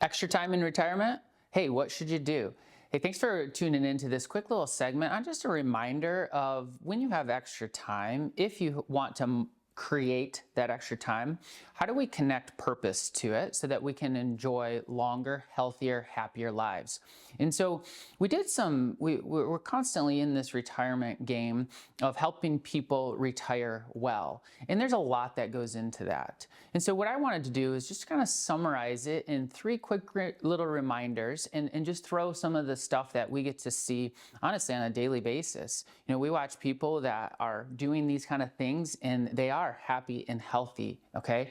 Extra time in retirement? Hey, what should you do? Hey, thanks for tuning into this quick little segment. I'm just a reminder of when you have extra time, if you want to create that extra time, how do we connect purpose to it so that we can enjoy longer, healthier, happier lives? And so we're constantly in this retirement game of helping people retire well. And there's a lot that goes into that. And so what I wanted to do is just kind of summarize it in three quick little reminders and just throw some of the stuff that we get to see, honestly, on a daily basis. You know, we watch people that are doing these kind of things and they are happy and healthy, okay?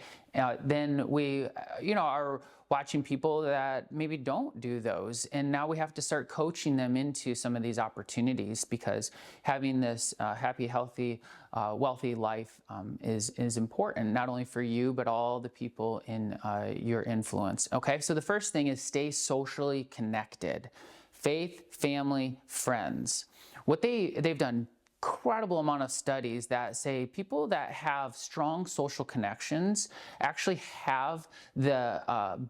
Then we, are watching people that maybe don't do those. And now we have to start coaching them into some of these opportunities because having this happy, healthy, wealthy life is important, not only for you, but all the people in your influence, okay? So the first thing is stay socially connected. Faith, family, friends. What they've done incredible amount of studies that say people that have strong social connections actually have the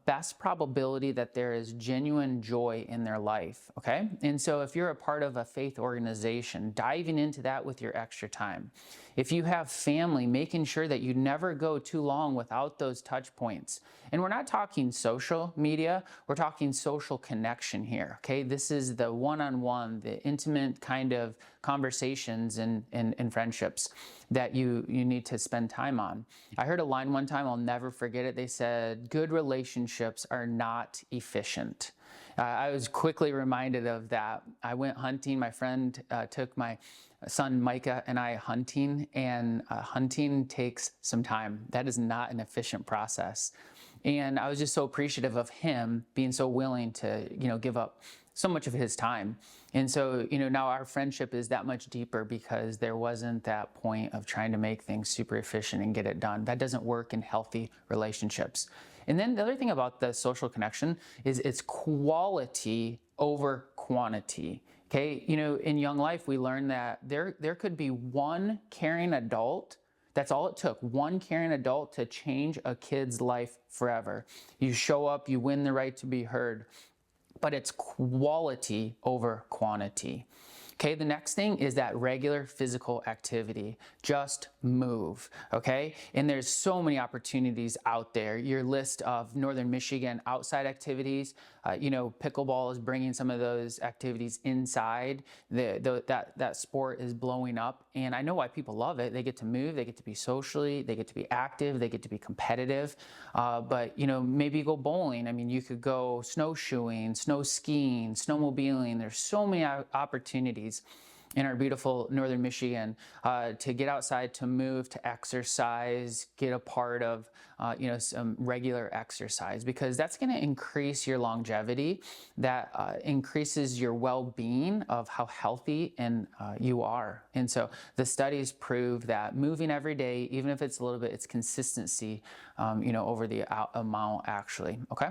best probability that there is genuine joy in their life, okay? And so if you're a part of a faith organization, diving into that with your extra time. If you have family, making sure that you never go too long without those touch points. And we're not talking social media, we're talking social connection here, okay? This is the one-on-one, the intimate kind of conversations and friendships that you need to spend time on. I heard a line one time, I'll never forget it. They said, good relationships are not efficient. I was quickly reminded of that. I went hunting. My friend took my son Micah and I hunting, and hunting takes some time. That is not an efficient process. And I was just so appreciative of him being so willing to, give up so much of his time. And so, now our friendship is that much deeper because there wasn't that point of trying to make things super efficient and get it done. That doesn't work in healthy relationships. And then the other thing about the social connection is it's quality over quantity. Okay, in Young Life, we learned that there could be one caring adult. That's all it took, one caring adult to change a kid's life forever. You show up, you win the right to be heard. But it's quality over quantity. Okay, the next thing is that regular physical activity. Just move, okay? And there's so many opportunities out there. Your list of Northern Michigan outside activities, pickleball is bringing some of those activities inside. That sport is blowing up, and I know why people love it. They get to move, they get to be socially, they get to be active, they get to be competitive. But maybe go bowling. I mean, you could go snowshoeing, snow skiing, snowmobiling. There's so many opportunities in our beautiful Northern Michigan to get outside, to move, to exercise, get a part of some regular exercise, because that's going to increase your longevity. That increases your well-being of how healthy and you are. And so the studies prove that moving every day, even if it's a little bit, it's consistency over the amount actually. Okay.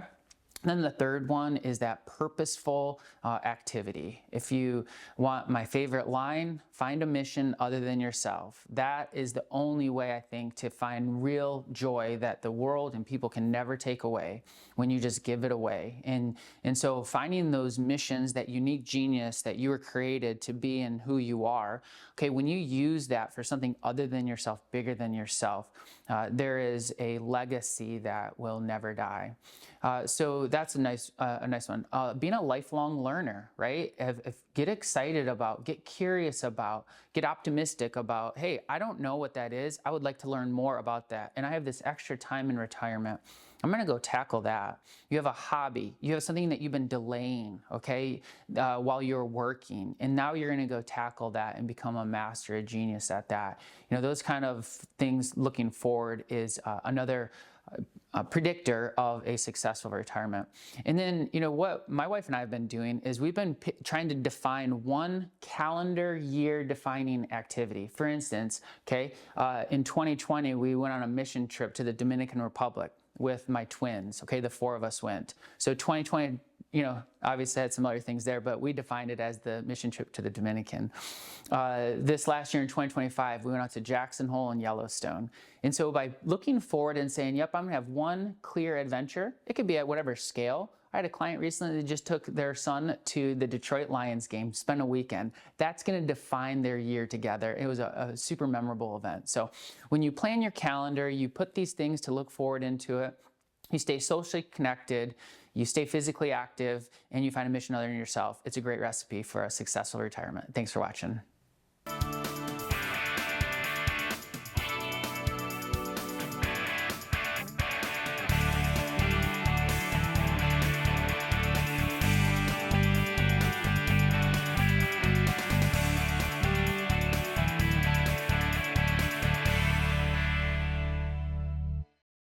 Then the third one is that purposeful activity. If you want my favorite line, find a mission other than yourself. That is the only way, I think, to find real joy that the world and people can never take away when you just give it away. And so finding those missions, that unique genius that you were created to be and who you are, okay, when you use that for something other than yourself, bigger than yourself, there is a legacy that will never die. So that's a nice one. Being a lifelong learner, right? Get excited about, get curious about, get optimistic about, hey, I don't know what that is. I would like to learn more about that. And I have this extra time in retirement. I'm going to go tackle that. You have a hobby. You have something that you've been delaying, okay, while you're working. And now you're going to go tackle that and become a master, a genius at that. Those kind of things looking forward is another predictor of a successful retirement. And then, what my wife and I have been doing is we've been trying to define one calendar year defining activity. For instance, okay, in 2020, we went on a mission trip to the Dominican Republic with my twins. Okay, the four of us went. So 2020, obviously had some other things there, but we defined it as the mission trip to the Dominican. This last year in 2025, we went out to Jackson Hole and Yellowstone. And so by looking forward and saying, yep, I'm gonna have one clear adventure, it could be at whatever scale. I had a client recently that just took their son to the Detroit Lions game, spent a weekend. That's going to define their year together. It was a super memorable event. So when you plan your calendar, you put these things to look forward into it, you stay socially connected, you stay physically active, and you find a mission other than yourself. It's a great recipe for a successful retirement. Thanks for watching.